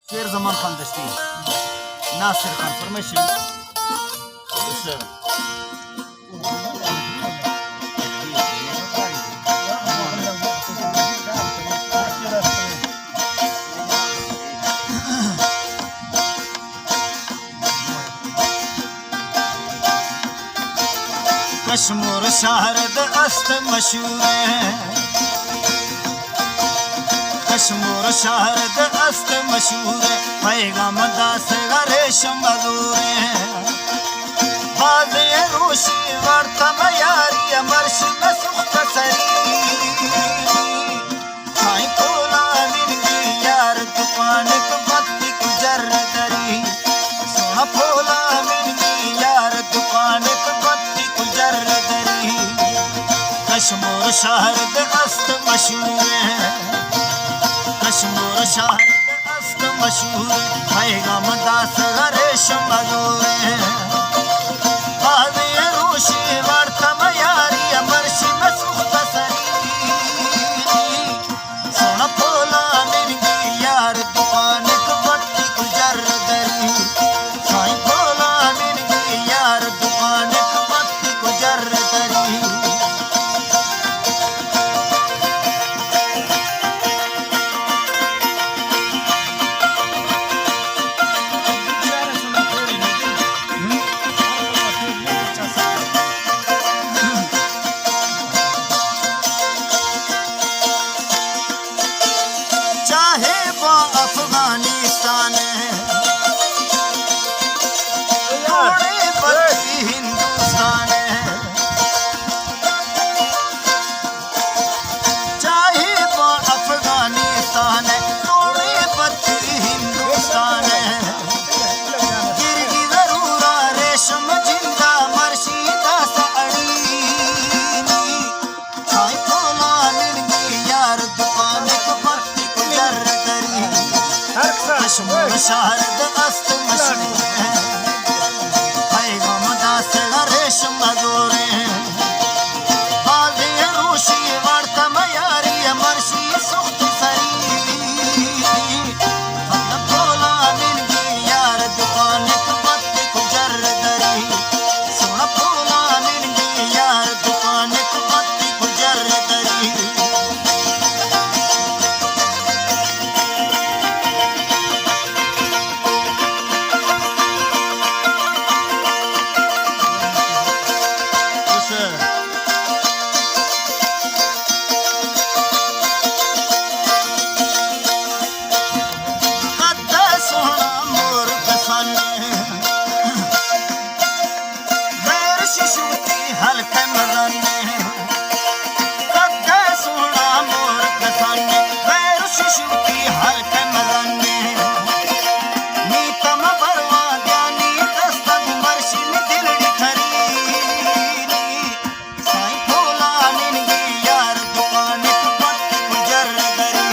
शेर जमान खान दस्ती नासिर खान फरमाइशी कश्मीर शहर अस्त मशहूर है, कश्मीर शहर अस्त मशहूर है, पैगाम दास रेशम मजूर है, बाजे रोशी वर्ता मयारी अमरश में सुख्त सरी, साई कोला मिनगी यार दुकान को बत्ती गुजर दरी, सोना फोला मिनगी यार दुकान को बत्ती गुजर दरी, कश्मीर शहर अस्त मशहूर है, कश्मीर शहर अस्त मशहूर, पैगाम दास रेशम मजूर है, बाजे रोशी वर्ता मयारी अमरश में सुख्त सरी, सोना फोला मिनगी यार दुकान को बत्ती गुजर दरी, साई फोला मिनगी यार दुकान को बत्ती गुजर दरी। चाहे वो अफगानिस्तान है, थोड़े बच्ची हिंदुस्तान है, चाहे वो अफगानिस्तान है, थोड़े बच्ची हिंदुस्तान है, गिरगी जरूर रेशम जिंदा मर्शीदा साड़ी, साई फोला मिलगी यार दुकान को बत्ती गुजर दरी, कश्मीर शहर अस्त मशहूर है, पैगाम दास रेशम मजूर है, बाजे रोशी वर्ता मयारी अमरशी सुख्त सरी, फोला मिलगी यार दुकान को बत्ती गुजर दरी, सोना फोला मिलगी यार दुकान को बत्ती गुजर दरी। कद्दा सोहना मोर बसाने, गैर शिशुती हल्के मजाने, कद्दा सोहना मोर बसाने, गैर शिशुती हल्के मजाने, नीतम बरवा ज्ञानी दस्तक मर्शी में दिलड़ी खरी, साई फोला मिनगी यार दुकान को बत्ती गुजर दरी,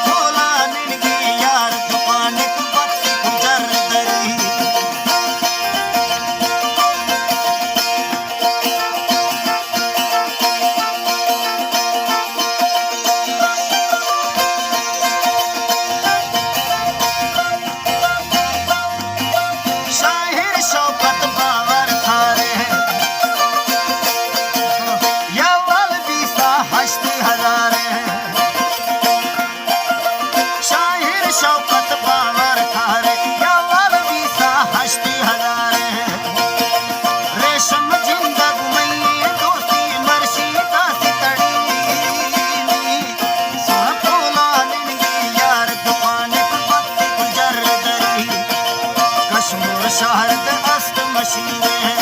फोला मिनगी यार दुकान को बत्ती गुजर दरी। शाहिर शौकत बावर थारे, यवल बीसा हश्ती हजारे, शाहिर शौकत बावर थारे, यवल बीसा हश्ती हजारे, रेशम जिंदग मई दोस्ती मर्शी दासी तड़ी, सोना फोला मिलगी यार दुकान को बत्ती गुजर दरी, कश्मीर शहर अस्त मशहूर है,